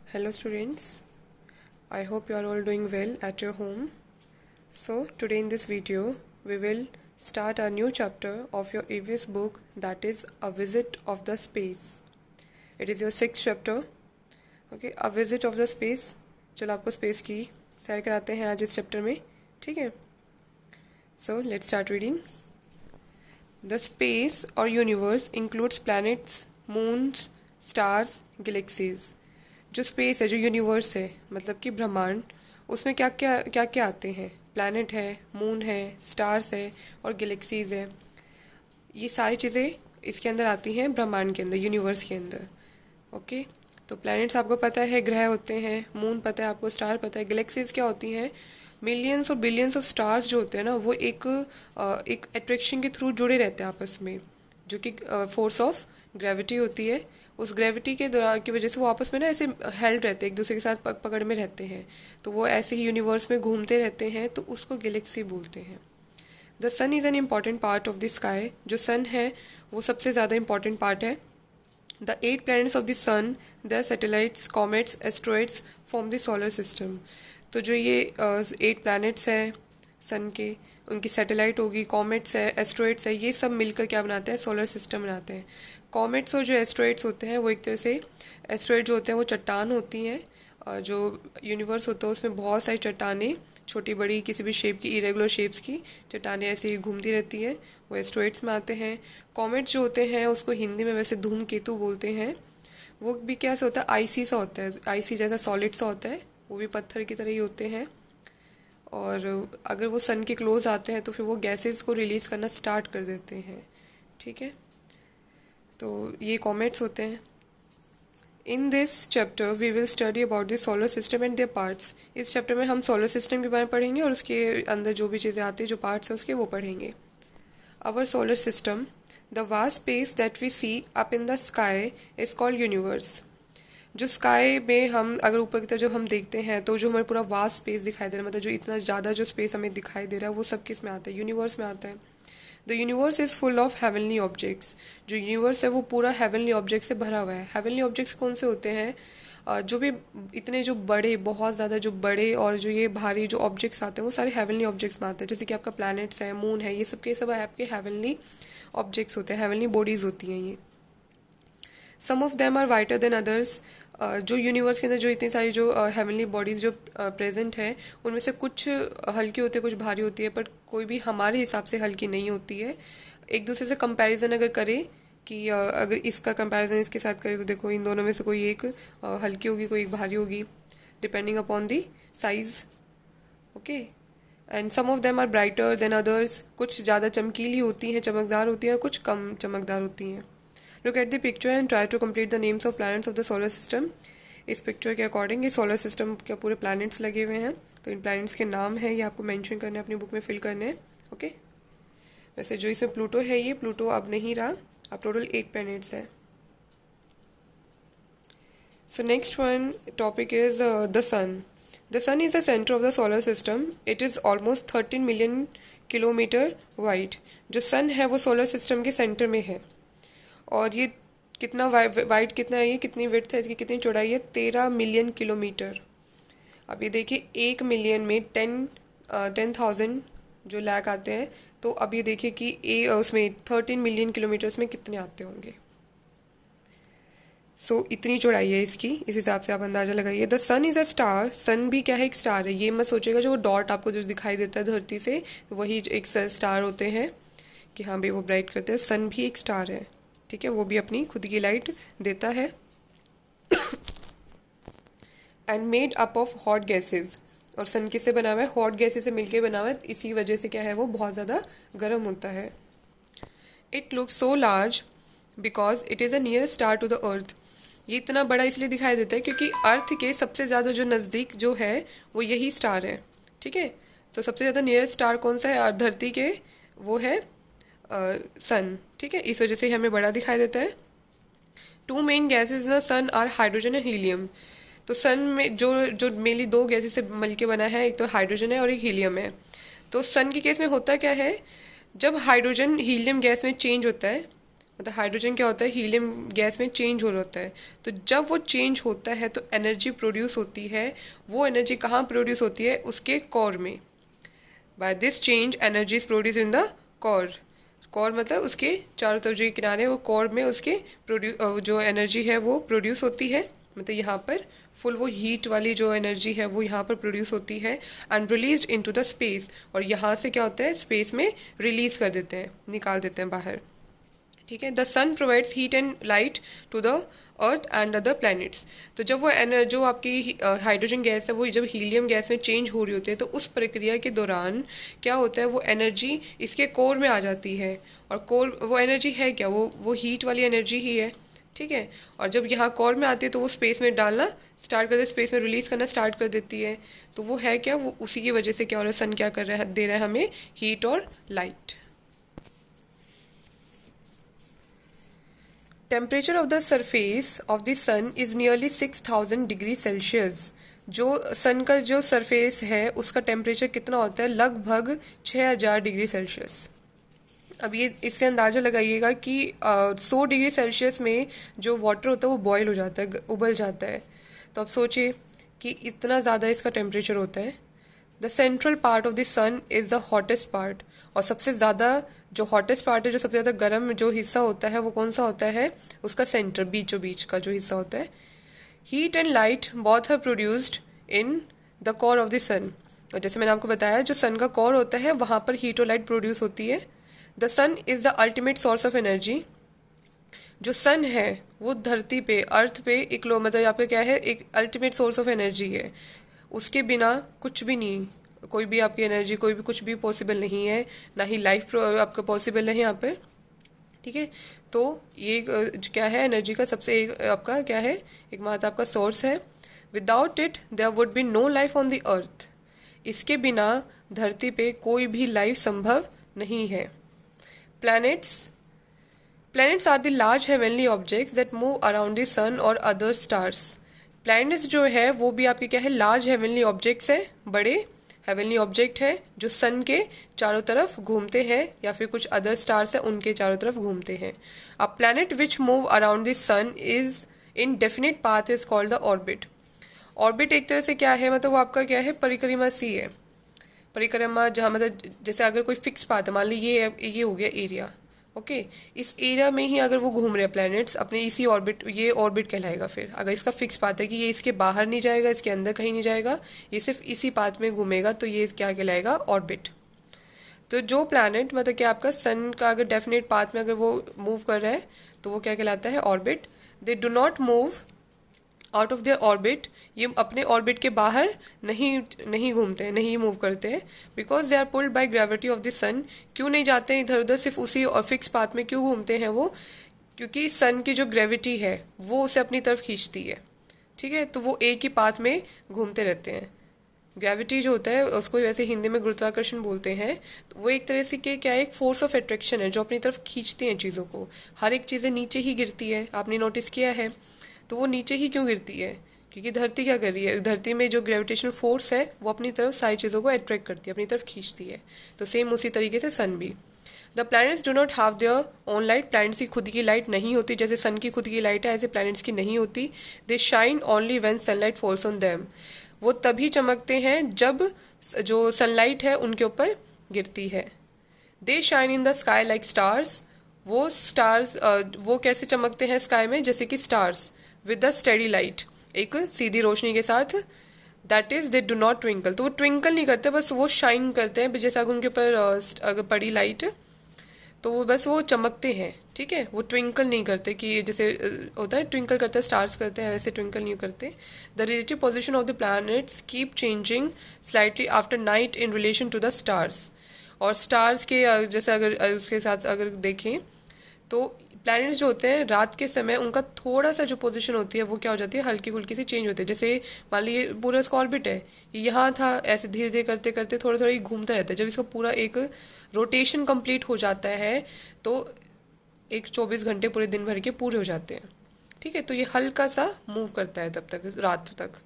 Hello students, I hope you are all doing well at your home. So today in this video we will start a new chapter of your EVS book, that is A Visit of the Space. It is your 6th chapter. Okay, A Visit of the Space. चलो आपको space की सैर कराते हैं आज इस chapter में, ठीक है. So let's start reading. The space or universe includes planets, moons, stars, galaxies. जो स्पेस है, जो यूनिवर्स है, मतलब कि ब्रह्मांड, उसमें क्या क्या आते हैं. प्लैनेट है, मून है, स्टार्स है और गैलेक्सीज है. ये सारी चीज़ें इसके अंदर आती हैं, ब्रह्मांड के अंदर, यूनिवर्स के अंदर. ओके, तो प्लैनेट्स आपको पता है ग्रह होते हैं, मून पता है आपको, स्टार पता है. गैलेक्सीज क्या होती हैं? मिलियंस और बिलियंस ऑफ स्टार्स जो होते हैं ना, वो एक अट्रैक्शन के थ्रू जुड़े रहते हैं आपस में, जो कि फोर्स ऑफ ग्रेविटी होती है. उस ग्रेविटी के दौरान की वजह से वो आपस में ना ऐसे हेल्ड रहते हैं, एक दूसरे के साथ पकड़ में रहते हैं. तो वो ऐसे ही यूनिवर्स में घूमते रहते हैं, तो उसको गैलेक्सी बोलते हैं. The sun is an important part of the sky. जो सन है वो सबसे ज़्यादा इम्पॉर्टेंट पार्ट है. The 8 planets of the sun, the satellites, comets, asteroids form the solar system. तो जो ये 8 planets है सन के, उनकी सैटेलाइट होगी, कॉमेट्स है, एस्ट्रॉइड्स है, ये सब मिलकर क्या बनाते हैं? सोलर सिस्टम बनाते हैं. कॉमेट्स और जो एस्ट्रॉइड्स होते हैं वो एक तरह से, एस्ट्रॉइड जो होते हैं वो चट्टान होती हैं. जो यूनिवर्स होता है उसमें बहुत सारी चट्टानें, छोटी बड़ी किसी भी शेप की, इरेगुलर शेप्स की चट्टानें ऐसे ही घूमती रहती हैं, वो एस्ट्रॉइड्स में आते हैं. कॉमेट्स जो होते हैं उसको हिंदी में वैसे धूमकेतु बोलते हैं. वो भी क्या सा होता है? आईसी सा होता है, आईसी जैसा सॉलिड सा होता है, वो भी पत्थर की तरह ही होते हैं. और अगर वो सन के क्लोज आते हैं तो फिर वो गैसेस को रिलीज़ करना स्टार्ट कर देते हैं, ठीक है. तो ये कॉमेट्स होते हैं. In this chapter we will study about the solar system and their parts. इस चैप्टर में हम सोलर सिस्टम के बारे में पढ़ेंगे और उसके अंदर जो भी चीज़ें आती हैं, जो पार्ट्स हैं उसके, वो पढ़ेंगे. Our solar system, the vast space that we see up in the sky is called universe. जो स्काई में हम अगर ऊपर की तरफ जब हम देखते हैं तो जो हमें पूरा वास्ट स्पेस दिखाई दे रहा है, मतलब जो इतना ज़्यादा जो स्पेस हमें दिखाई दे रहा है, वो सब किस में आता है? यूनिवर्स में आता है. The universe is full of heavenly objects. जो यूनिवर्स है वो पूरा हेवनली ऑब्जेक्ट से भरा हुआ है. हेवनली ऑब्जेक्ट्स कौन से होते हैं? जो भी इतने जो बड़े, बहुत ज़्यादा जो बड़े और जो ये भारी जो ऑब्जेक्ट्स आते हैं वो सारे हेवनली ऑब्जेक्ट्स में आते हैं. जैसे कि आपका प्लैनेट्स है, मून है, ये सब के सब आपके हेवनली ऑब्जेक्ट्स होते हैं, हेवनली बॉडीज़ होती हैं ये. Some of them are whiter than others. जो यूनिवर्स के अंदर जो इतनी सारी जो हेवनली बॉडीज़ जो प्रेजेंट है, उनमें से कुछ हल्की होती है, कुछ भारी होती है, पर कोई भी हमारे हिसाब से हल्की नहीं होती है. एक दूसरे से कंपैरिजन अगर करें कि अगर इसका कंपैरिजन इसके साथ करें तो देखो इन दोनों में से कोई एक हल्की होगी, कोई एक भारी होगी, depending upon the size. Okay, and some of them are brighter than others. कुछ ज़्यादा चमकीली होती हैं, चमकदार होती हैं, कुछ कम चमकदार होती हैं. Look at the picture and try to complete the names of planets of the solar system. इस पिक्चर के अकॉर्डिंग ये सोलर सिस्टम के पूरे प्लैनेट्स लगे हुए हैं, तो इन प्लैनेट्स के नाम है ये आपको मेंशन करने हैं, अपनी बुक में फिल करने हैं. ओके, वैसे जो इसमें प्लूटो है, ये प्लूटो अब नहीं रहा, अब टोटल 8 प्लैनेट्स है. So next one topic is the sun. The sun is the centre of the solar system. It is almost 13 million kilometre wide. जो सन है वो सोलर सिस्टम के सेंटर में है. और ये कितना वाइड कितना है, ये कितनी विड्थ है, इसकी कितनी चौड़ाई है? 13 मिलियन किलोमीटर. अब ये देखिए 1 मिलियन में 10,000 जो लैक आते हैं, तो अब ये देखिए कि उसमें 13 मिलियन किलोमीटर्स में कितने आते होंगे. सो इतनी चौड़ाई है इसकी, इस हिसाब से आप अंदाज़ा लगाइए. The sun is a star. Sun भी क्या है? एक स्टार है. ये मत सोचेगा जो डॉट आपको जो दिखाई देता है धरती से, वही एक स्टार होते हैं कि हाँ भाई वो ब्राइट करते हैं. सन भी एक स्टार है, ठीक है, वो भी अपनी खुद की लाइट देता है. And made up of hot gases. और सन किससे बना हुआ है? हॉट गैसेज से मिलके बना हुआ है. इसी वजह से क्या है, वो बहुत ज़्यादा गर्म होता है. It look so large because it is a near star to the earth. ये इतना बड़ा इसलिए दिखाई देता है क्योंकि अर्थ के सबसे ज़्यादा जो नज़दीक जो है वो यही स्टार है, ठीक है. तो सबसे ज़्यादा नियर स्टार कौन सा है धरती के? वो है सन, ठीक है, इस वजह से हमें बड़ा दिखाई देता है. 2 main gases in the sun are hydrogen and helium. तो सन में जो जो मेनली 2 गैसेज से मिलके बना है, एक तो हाइड्रोजन है और एक हीलियम है. तो सन के केस में होता क्या है, जब हाइड्रोजन हीलियम गैस में चेंज होता है मतलब हाइड्रोजन क्या होता है, हीलियम गैस में चेंज हो होता है। तो जब वो चेंज होता है तो एनर्जी प्रोड्यूस होती है। वो एनर्जी कहाँ प्रोड्यूस होती है, उसके कोर में। By this change energy is produce in the core. Core मतलब उसके चारों तरफ जो किनारे, वो कोर में उसके जो एनर्जी है वो प्रोड्यूस होती है। मतलब यहाँ पर फुल वो हीट वाली जो एनर्जी है वो यहाँ पर प्रोड्यूस होती है and release into the space. और यहाँ से क्या होता है, स्पेस में रिलीज कर देते हैं, निकाल देते हैं बाहर। ठीक है। The sun provides heat and light to the earth and other planets. तो जब वो जो आपकी हाइड्रोजन गैस है वो जब हीलियम गैस में चेंज हो रही होती है, तो उस प्रक्रिया के दौरान क्या होता है, वो एनर्जी इसके कोर में आ जाती है। और कोर वो एनर्जी है क्या, वो हीट वाली एनर्जी ही है। ठीक है। और जब यहाँ कोर में आती है तो वो स्पेस में डालना स्टार्ट कर दे, स्पेस में रिलीज करना स्टार्ट कर देती है। तो वो है क्या, वो उसी की वजह से क्या हो रहा है, सन क्या कर रहा है, दे रहा है हमें हीट और light. Temperature of the surface of the sun is nearly 6000 degree Celsius. जो सन का जो सरफेस है उसका टेम्परेचर कितना होता है, लगभग 6000 डिग्री सेल्सियस। अब ये इससे अंदाज़ा लगाइएगा कि 100 डिग्री सेल्सियस में जो वाटर होता है वो बॉयल हो जाता है, उबल जाता है। तो अब सोचिए कि इतना ज़्यादा इसका टेम्परेचर होता है। The central part of the sun is the hottest part. और सबसे ज़्यादा जो हॉटेस्ट पार्ट है, जो सबसे ज़्यादा गर्म जो हिस्सा होता है वो कौन सा होता है, उसका सेंटर, बीचों बीच का जो हिस्सा होता है। Heat and light both are produced in the core of the sun. और जैसे मैंने आपको बताया, जो सन का कोर होता है वहाँ पर हीट और लाइट प्रोड्यूस होती है। The sun is the ultimate source of energy. जो सन है वो धरती पे, अर्थ पे एक मतलब आपका क्या है, एक अल्टीमेट सोर्स ऑफ एनर्जी है। उसके बिना कुछ भी नहीं, कोई भी आपकी एनर्जी, कोई भी कुछ भी पॉसिबल नहीं है, ना ही लाइफ आपका पॉसिबल है यहाँ पे। ठीक है। तो ये क्या है, एनर्जी का सबसे आपका क्या है, एक मात्र आपका सोर्स है। Without it there would be no life on the earth. इसके बिना धरती पे कोई भी लाइफ संभव नहीं है। Planets are the large heavenly objects that move around the sun or other stars. Planets जो है वो भी आपके क्या है, लार्ज हेवनली ऑब्जेक्ट्स है, बड़े हेवनली ऑब्जेक्ट है जो सन के चारों तरफ घूमते हैं, या फिर कुछ अदर स्टार्स है उनके चारों तरफ घूमते हैं। A planet which move around the sun is in definite path is called the orbit. Orbit एक तरह से क्या है, मतलब वो आपका क्या है, परिक्रमा सी है। परिक्रमा जहाँ मतलब जैसे अगर कोई फिक्स पाथ है, मान ली ये हो गया एरिया, ओके। इस एरिया में ही अगर वो घूम रहे हैं प्लैनेट्स अपने इसी ऑर्बिट, ये ऑर्बिट कहलाएगा। फिर अगर इसका फिक्स पाथ है कि ये इसके बाहर नहीं जाएगा, इसके अंदर कहीं नहीं जाएगा, ये सिर्फ इसी पाथ में घूमेगा, तो ये क्या कहलाएगा, ऑर्बिट। तो जो प्लैनेट मतलब कि आपका सन का अगर डेफिनेट पाथ में अगर वो मूव कर रहा है तो वो क्या कहलाता है, orbit. They do not move out of their orbit. ये अपने ऑर्बिट के बाहर नहीं घूमते हैं, नहीं मूव करते हैं। Because they are pulled by gravity of the sun. क्यों नहीं जाते हैं इधर उधर, सिर्फ उसी और फिक्स पाथ में क्यों घूमते हैं वो, क्योंकि सन की जो ग्रेविटी है वो उसे अपनी तरफ खींचती है। ठीक है। तो वो एक ही पाथ में घूमते रहते हैं। ग्रेविटी जो होता है उसको वैसे हिंदी में गुरुत्वाकर्षण बोलते हैं। तो वो एक तरह से क्या है, एक फोर्स ऑफ अट्रैक्शन है जो अपनी तरफ खींचती हैं चीज़ों को। हर एक चीज़ें नीचे ही गिरती है, आपने नोटिस किया है। तो वो नीचे ही क्यों गिरती है, क्योंकि धरती क्या कर रही है, धरती में जो ग्रेविटेशनल फोर्स है वो अपनी तरफ सारी चीज़ों को अट्रैक्ट करती है, अपनी तरफ खींचती है। तो सेम उसी तरीके से सन भी। The planets do not have their own light. Planets की खुद की लाइट नहीं होती, जैसे सन की खुद की लाइट है ऐसे प्लैनेट्स की नहीं होती। They shine only when sunlight falls on them. वो तभी चमकते हैं जब जो सनलाइट है उनके ऊपर गिरती है। They shine in the sky like stars. वो स्टार्स वो कैसे चमकते हैं स्काई में, जैसे कि stars with the steady light, एक सीधी रोशनी के साथ। That is they do not twinkle. तो वो ट्विंकल नहीं करते, बस वो शाइन करते हैं। जैसे अगर उनके ऊपर अगर पड़ी लाइट तो वो बस वो चमकते हैं। ठीक है। वो ट्विंकल नहीं करते कि जैसे होता है ट्विंकल करते हैं स्टार्स करते हैं, वैसे ट्विंकल नहीं करते। The relative position of the planets keep changing slightly after night in relation to the stars. और स्टार्स के जैसे अगर उसके साथ अगर देखें तो प्लैनेट्स जो होते हैं रात के समय उनका थोड़ा सा जो पोजीशन होती है वो क्या हो जाती है, हल्की फुल्की सी चेंज होती है। जैसे मान लीजिए पूरा इसका ऑर्बिट है, यहाँ था, ऐसे धीरे धीरे करते करते थोड़ा थोड़ा घूमता रहता है। जब इसका पूरा एक रोटेशन कंप्लीट हो जाता है तो एक 24 घंटे पूरे दिन भर के पूरे हो जाते हैं। ठीक है। तो ये हल्का सा मूव करता है तब तक, रात तक।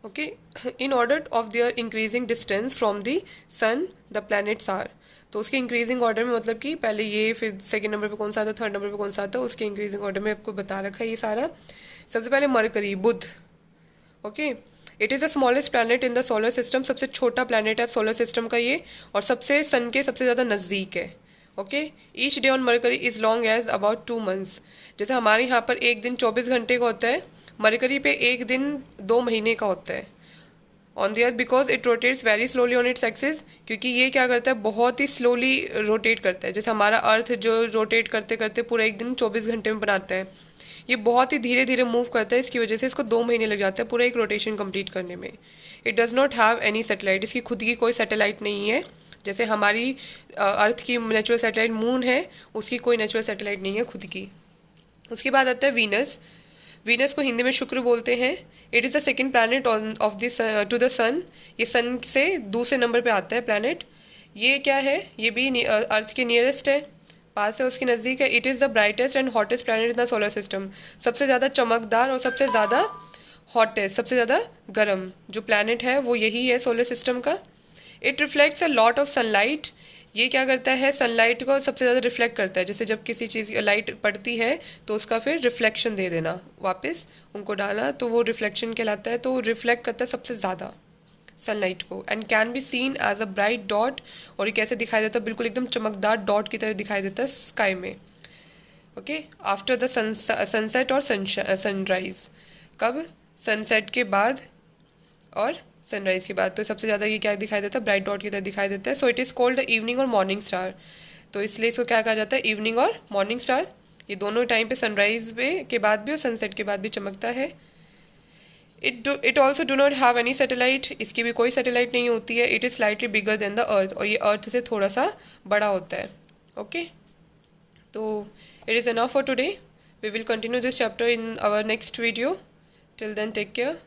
Okay. In order of their increasing distance from the sun the planets are. तो उसके इंक्रीजिंग ऑर्डर में, मतलब कि पहले ये, फिर सेकंड नंबर पे कौन सा आता है, थर्ड नंबर पे कौन सा आता है, उसके इंक्रीजिंग ऑर्डर में आपको बता रखा है ये सारा। सबसे पहले Mercury, Budh. Okay, it is the smallest planet in the solar system, सबसे छोटा प्लैनेट है सोलर सिस्टम का ये, और सबसे सन के सबसे ज़्यादा नज़दीक है। Okay, each day on Mercury is long as about 2 months। जैसे हमारे यहाँ पर एक दिन 24 घंटे का होता है, मरकरी पे एक दिन 2 महीने का होता है on the earth, because it rotates very slowly on its axis. क्योंकि ये क्या करता है, बहुत ही स्लोली रोटेट करता है। जैसे हमारा अर्थ जो रोटेट करते करते पूरा एक दिन 24 घंटे में बनाता है, ये बहुत ही धीरे धीरे मूव करता है। इसकी वजह से इसको 2 महीने लग जाते हैं पूरा एक रोटेशन कंप्लीट करने में। It does not have any satellite, इसकी खुद की कोई सैटेलाइट नहीं है। जैसे हमारी अर्थ की नेचुरल सैटेलाइट मून है, उसकी कोई नेचुरल सैटेलाइट नहीं है खुद की। उसके बाद आता है वीनस। वीनस को हिंदी में शुक्र बोलते हैं। It is the second planet of this to the sun. ये सन से दूसरे नंबर पे आता है प्लानट। ये क्या है, ये भी अर्थ के नियरेस्ट है, पास है, उसके नज़दीक है। It is the brightest and hottest planet in the solar system. सबसे ज़्यादा चमकदार और सबसे ज़्यादा हॉटेस्ट, सबसे ज़्यादा गर्म जो प्लानट है वो यही है सोलर सिस्टम का। It reflects a lot of sunlight. ये क्या करता है, सनलाइट को सबसे ज़्यादा रिफ्लेक्ट करता है। जैसे जब किसी चीज़ लाइट पड़ती है तो उसका फिर रिफ्लेक्शन दे देना, वापस उनको डालना, तो वो रिफ्लेक्शन कहलाता है। तो रिफ्लेक्ट करता है सबसे ज़्यादा सनलाइट को। And can be seen as a bright dot. और ये कैसे दिखाई देता है, बिल्कुल एकदम चमकदार डॉट की तरह दिखाई देता है स्काई में। ओके, आफ्टर द सनसेट और सनराइज। कब, सनसेट के बाद और सनराइज के बाद। तो सबसे ज़्यादा ये क्या दिखाई देता है, ब्राइट डॉट की तरह दिखाई देता है। So it is called the evening और मॉर्निंग स्टार। तो इसलिए इसको क्या कहा जाता है, इवनिंग और मॉर्निंग स्टार। ये दोनों टाइम पे, सनराइज में के बाद भी और सनसेट के बाद भी चमकता है। It also do not have any satellite, इसकी भी कोई सैटेलाइट नहीं होती है। It is slightly bigger than the earth, और ये अर्थ से थोड़ा सा बड़ा होता है। ओके, तो it is enough for today. We will continue this chapter in our next video. Till then take care.